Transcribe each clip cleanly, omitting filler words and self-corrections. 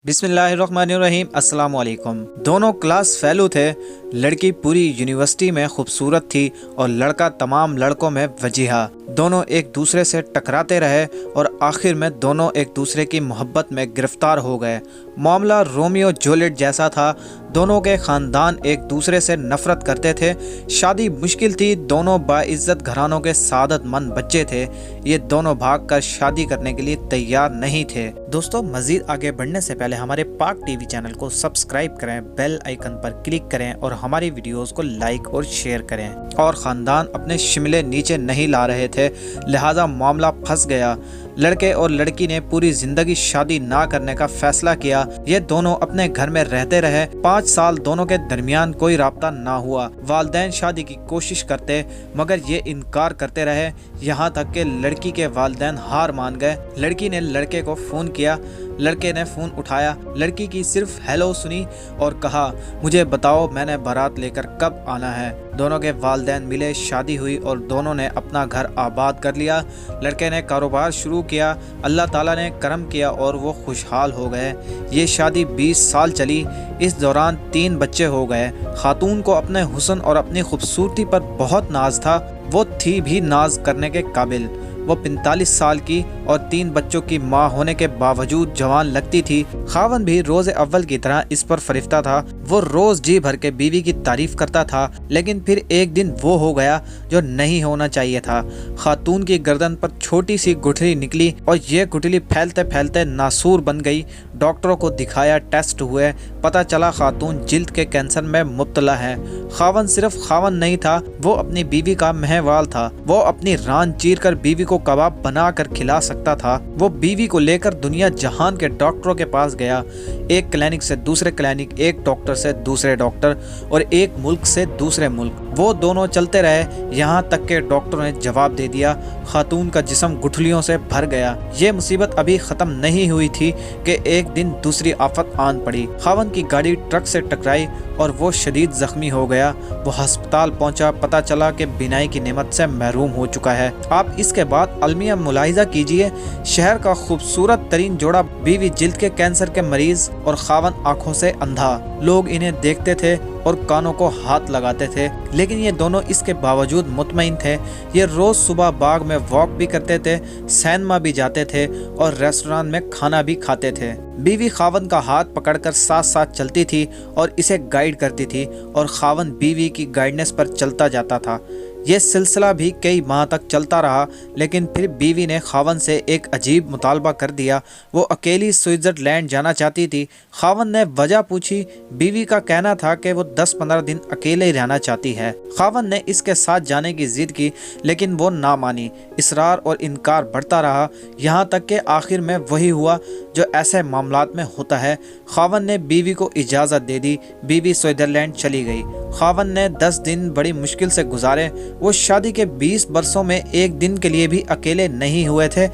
बिस्मिल्लाहिर्रहमानिर्रहीम। अस्सलाम वालेकुम। दोनों क्लास फेलो थे। लड़की पूरी यूनिवर्सिटी में खूबसूरत थी और लड़का तमाम लड़कों में वजीहा। दोनों एक दूसरे से टकराते रहे और आखिर में दोनों एक दूसरे की मोहब्बत में गिरफ्तार हो गए। मामला रोमियो जूलियट जैसा था। दोनों के ख़ानदान एक दूसरे से नफ़रत करते थे। शादी मुश्किल थी। दोनों बाइज़्ज़त घरानों के सादतमंद बच्चे थे। ये दोनों भागकर शादी करने के लिए तैयार नहीं थे। दोस्तों, मज़ीद आगे बढ़ने से पहले हमारे पाक टीवी चैनल को सब्सक्राइब करें, बेल आइकन पर क्लिक करें और हमारी वीडियोस को लाइक और शेयर करें। और ख़ानदान अपने शिमले नीचे नहीं ला रहे थे, लिहाजा मामला फंस गया। लड़के और लड़की ने पूरी जिंदगी शादी ना करने का फैसला किया। ये दोनों अपने घर में रहते रहे। 5 साल दोनों के दरमियान कोई राब्ता ना हुआ। वालिदैन शादी की कोशिश करते मगर ये इनकार करते रहे, यहाँ तक कि लड़की के वालिदैन हार मान गए। लड़की ने लड़के को फ़ोन किया, लड़के ने फ़ोन उठाया, लड़की की सिर्फ हेलो सुनी और कहा, मुझे बताओ मैंने बारात लेकर कब आना है। दोनों के वालिदैन मिले, शादी हुई और दोनों ने अपना घर आबाद कर लिया। लड़के ने कारोबार शुरू किया, अल्लाह ताला ने करम किया और वो खुशहाल हो गए। ये शादी 20 साल चली। इस दौरान 3 बच्चे हो गए। खातून को अपने हुस्न और अपनी खूबसूरती पर बहुत नाज था। वो थी भी नाज करने के काबिल। वो 45 साल की और 3 बच्चों की माँ होने के बावजूद जवान लगती थी। खावन भी रोज़ अव्वल की तरह इस पर फरिफ्ता था। वो रोज़ जी भर के बीवी की तारीफ करता था, लेकिन फिर एक दिन वो हो गया जो नहीं होना चाहिए था। खातून की गर्दन पर छोटी सी गुठली निकली और ये गुठली फैलते फैलते नासूर बन गई। डॉक्टरों को दिखाया, टेस्ट हुए, पता चला खातून जिल्द के कैंसर में मुब्तला है। खावन सिर्फ खावन नहीं था, वो अपनी बीवी का महवाल था। वो अपनी रान चीर कर बीवी को कबाब बना कर खिला सकता था। वो बीवी को लेकर दुनिया जहान के डॉक्टरों के पास गया। एक क्लिनिक से दूसरे क्लिनिक, एक डॉक्टर से दूसरे डॉक्टर और एक मुल्क से दूसरे मुल्क। वो दोनों चलते रहे, यहाँ तक के डॉक्टरों ने जवाब दे दिया। खातून का जिस्म गुठलियों से भर गया। ये मुसीबत अभी ख़त्म नहीं हुई थी कि एक दिन दूसरी आफत आन पड़ी। खावन की गाड़ी ट्रक से टकराई और वो शदीद जख्मी हो गया। वो अस्पताल पहुंचा, पता चला कि बीनाई की नेमत से महरूम हो चुका है। आप इसके बाद अलमिया मुलाहिजा कीजिए, शहर का खूबसूरत तरीन जोड़ा, बीवी जिल्द के कैंसर के मरीज और खावन आंखों से अंधा। लोग इन्हें देखते थे और कानों को हाथ लगाते थे, लेकिन ये दोनों इसके बावजूद मुतमईन थे। ये रोज़ सुबह बाग में वॉक भी करते थे, सिनेमा भी जाते थे और रेस्टोरेंट में खाना भी खाते थे। बीवी खावन का हाथ पकड़कर साथ साथ चलती थी और इसे गाइड करती थी और खावन बीवी की गाइडनेस पर चलता जाता था। ये सिलसिला भी कई माह तक चलता रहा, लेकिन फिर बीवी ने खावन से एक अजीब मुतालबा कर दिया। वो अकेली स्विट्ज़रलैंड जाना चाहती थी। खावन ने वजह पूछी। बीवी का कहना था कि वो 10-15 दिन अकेले ही रहना चाहती है। खावन ने इसके साथ जाने की जिद की, लेकिन वो ना मानी। इसरार और इनकार बढ़ता रहा, यहाँ तक कि आखिर में वही हुआ जो ऐसे मामलात में होता है। खावन ने बीवी को इजाज़त दे दी। बीवी स्विट्ज़रलैंड चली गई। खावन ने 10 दिन बड़ी मुश्किल से गुजारे। वो शादी के 20 बरसों में एक दिन के लिए भी अकेले नहीं हुए थे।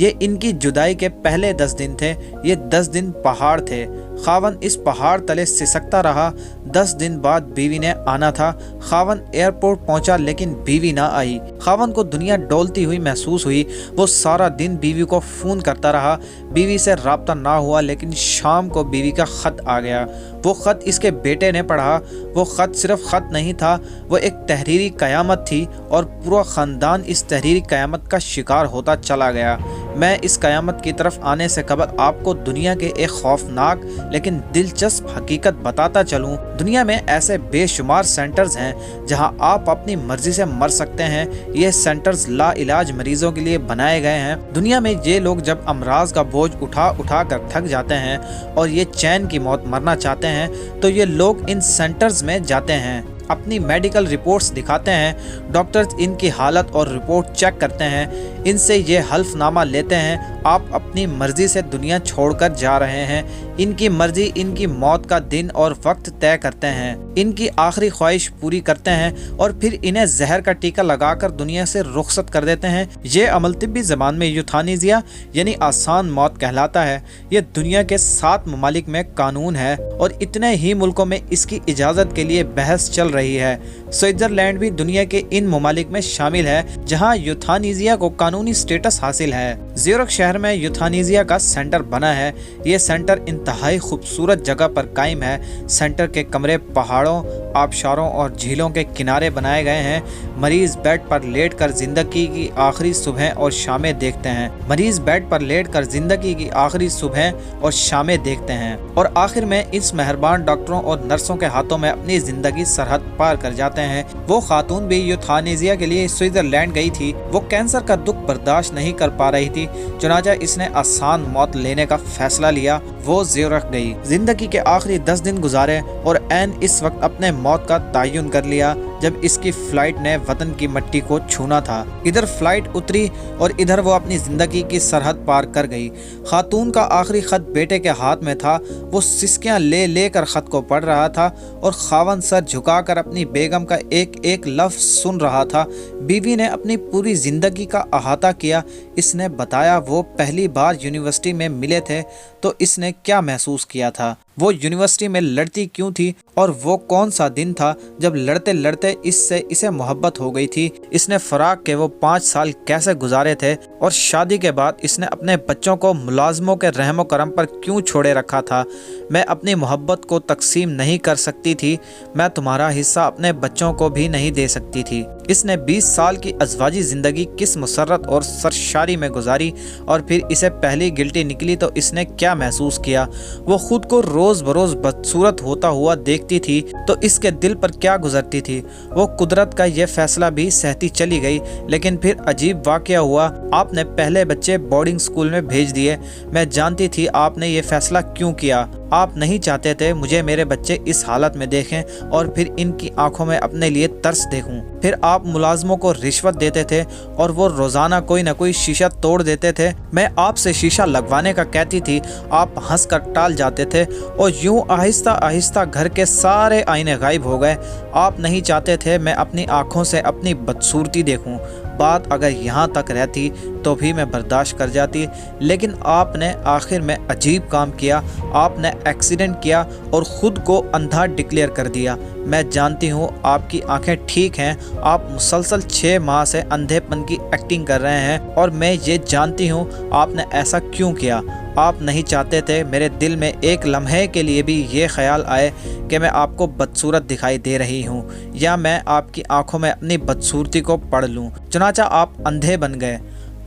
ये इनकी जुदाई के पहले 10 दिन थे। ये 10 दिन पहाड़ थे। खावन इस पहाड़ तले सिसकता रहा। 10 दिन बाद बीवी ने आना था। खावन एयरपोर्ट पहुंचा, लेकिन बीवी ना आई। खावन को दुनिया डोलती हुई महसूस हुई। वो सारा दिन बीवी को फ़ोन करता रहा। बीवी से राब्ता ना हुआ, लेकिन शाम को बीवी का ख़त आ गया। वो ख़त इसके बेटे ने पढ़ा। वो ख़त सिर्फ ख़त नहीं था, वो एक तहरीरी क़यामत थी और पूरा ख़ानदान इस तहरीरी क़यामत का शिकार होता चला गया। मैं इस क़यामत की तरफ आने से कबल आपको दुनिया के एक खौफनाक लेकिन दिलचस्प हकीकत बताता चलूं। दुनिया में ऐसे बेशुमार सेंटर्स हैं जहां आप अपनी मर्जी से मर सकते हैं। ये सेंटर्स ला इलाज मरीजों के लिए बनाए गए हैं। दुनिया में ये लोग जब अमराज का बोझ उठा उठा कर थक जाते हैं और ये चैन की मौत मरना चाहते हैं, तो ये लोग इन सेंटर्स में जाते हैं, अपनी मेडिकल रिपोर्ट्स दिखाते हैं। डॉक्टर्स इनकी हालत और रिपोर्ट चेक करते हैं। इनसे ये हल्फनामा लेते हैं, आप अपनी मर्जी से दुनिया छोड़कर जा रहे हैं। इनकी मर्जी इनकी मौत का दिन और वक्त तय करते हैं, इनकी आखिरी ख्वाहिश पूरी करते हैं और फिर इन्हें जहर का टीका लगाकर दुनिया से रुखसत कर देते हैं। ये अमल तिब्बी ज़बान में यूथानिजिया यानी आसान मौत कहलाता है। ये दुनिया के 7 ममालिक में कानून है और इतने ही मुल्कों में इसकी इजाज़त के लिए बहस चल रही है। स्विट्ज़रलैंड भी दुनिया के इन ममालिक में शामिल है जहाँ यूथानिजिया को कानूनी स्टेटस हासिल है। ज़्यूरिख शहर शहर में यूथानेसिया का सेंटर बना है। ये सेंटर इंतहाई खूबसूरत जगह पर कायम है। सेंटर के कमरे पहाड़ों, आबशारों और झीलों के किनारे बनाए गए हैं। मरीज बेड पर लेटकर जिंदगी की आखिरी सुबह और शामें देखते हैं। मरीज बेड पर लेटकर जिंदगी की आखिरी सुबह और शामें देखते हैं और आखिर में इस मेहरबान डॉक्टरों और नर्सों के हाथों में अपनी जिंदगी सरहद पार कर जाते हैं। वो खातून भी यूथानेसिया के लिए स्विट्जरलैंड गई थी। वो कैंसर का दुख बर्दाश्त नहीं कर पा रही थी, चुनांचे इसने आसान मौत लेने का फैसला लिया। वो ज़्यूरिख गई, जिंदगी के आखिरी 10 दिन गुजारे और ऐन इस वक्त अपने मौत का तयन कर लिया जब इसकी फ्लाइट ने वतन की मिट्टी को छूना था। इधर फ्लाइट उतरी और इधर वो अपनी जिंदगी की सरहद पार कर गई। खातून का आखिरी खत बेटे के हाथ में था। वो सिसकियां ले लेकर खत को पढ़ रहा था और खावन सर झुकाकर अपनी बेगम का एक एक लफ्ज सुन रहा था। बीवी ने अपनी पूरी जिंदगी का अहाता किया। इसने बताया वो पहली बार यूनिवर्सिटी में मिले थे तो इसने क्या महसूस किया था, वो यूनिवर्सिटी में लड़ती क्यों थी और वो कौन सा दिन था जब लड़ते लड़ते इसे मोहब्बत हो गई थी। इसने फराक के वो 5 साल कैसे गुजारे थे और शादी के बाद इसने अपने बच्चों को मुलाजमों के रहमो करम पर क्यों छोड़े रखा था। मैं अपनी मोहब्बत को तकसीम नहीं कर सकती थी। मैं तुम्हारा हिस्सा अपने बच्चों को भी नहीं दे सकती थी। इसने 20 साल की अज़वाजी ज़िंदगी किस मुसर्रत और सरशारी में गुजारी और फिर इसे पहली गिल्टी निकली तो इसने क्या महसूस किया। वो खुद को रोज़ बरोज़ बदसूरत होता हुआ देखती थी तो इसके दिल पर क्या गुजरती थी। वो कुदरत का ये फैसला भी सहती चली गई। लेकिन फिर अजीब वाक़या हुआ। आपने पहले बच्चे बोर्डिंग स्कूल में भेज दिए। मैं जानती थी आपने ये फैसला क्यों किया। आप नहीं चाहते थे मुझे मेरे बच्चे इस हालत में देखें और फिर इनकी आंखों में अपने लिए तरस देखूं। फिर आप मुलाजमों को रिश्वत देते थे और वो रोज़ाना कोई न कोई शीशा तोड़ देते थे। मैं आपसे शीशा लगवाने का कहती थी, आप हंसकर टाल जाते थे और यूं आहिस्ता आहिस्ता घर के सारे आईने गायब हो गए। आप नहीं चाहते थे मैं अपनी आंखों से अपनी बदसूरती देखूं। बात अगर यहाँ तक रहती तो भी मैं बर्दाश्त कर जाती, लेकिन आपने आखिर में अजीब काम किया। आपने एक्सीडेंट किया और ख़ुद को अंधा डिक्लेयर कर दिया। मैं जानती हूँ आपकी आंखें ठीक हैं। आप मुसलसल 6 माह से अंधेपन की एक्टिंग कर रहे हैं और मैं ये जानती हूँ आपने ऐसा क्यों किया। आप नहीं चाहते थे मेरे दिल में एक लम्हे के लिए भी ये ख्याल आए कि मैं आपको बदसूरत दिखाई दे रही हूँ या मैं आपकी आंखों में अपनी बदसूरती को पढ़ लूँ। चुनांचा आप अंधे बन गए।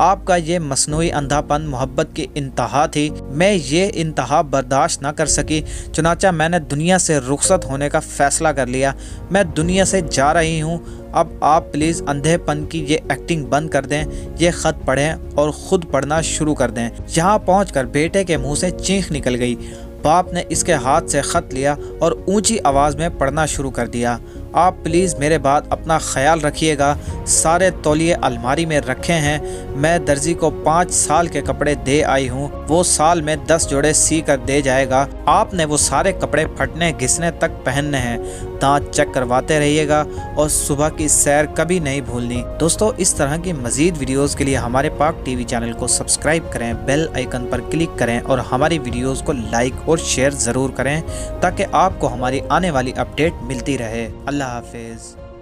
आपका ये मसनूई अंधापन मोहब्बत की इंतहा थी। मैं ये इंतहा बर्दाश्त ना कर सकी, चुनांचा मैंने दुनिया से रुखसत होने का फ़ैसला कर लिया। मैं दुनिया से जा रही हूँ। अब आप प्लीज़ अंधेपन की ये एक्टिंग बंद कर दें, ये ख़त पढ़ें और ख़ुद पढ़ना शुरू कर दें। यहाँ पहुँचकर बेटे के मुँह से चीख निकल गई। बाप ने इसके हाथ से ख़त लिया और ऊंची आवाज़ में पढ़ना शुरू कर दिया। आप प्लीज़ मेरे बाद अपना ख्याल रखिएगा। सारे तौलिए अलमारी में रखे हैं। मैं दर्जी को 5 साल के कपड़े दे आई हूँ। वो साल में 10 जोड़े सी कर दे जाएगा। आपने वो सारे कपड़े फटने घिसने तक पहनने हैं। दांत चेक करवाते रहिएगा और सुबह की सैर कभी नहीं भूलनी। दोस्तों, इस तरह की मज़ीद वीडियोज़ के लिए हमारे पाक टीवी चैनल को सब्सक्राइब करें, बेल आइकन पर क्लिक करें और हमारी वीडियोज़ को लाइक और शेयर ज़रूर करें ताकि आपको हमारी आने वाली अपडेट मिलती रहे। अल्लाह हाफिज़।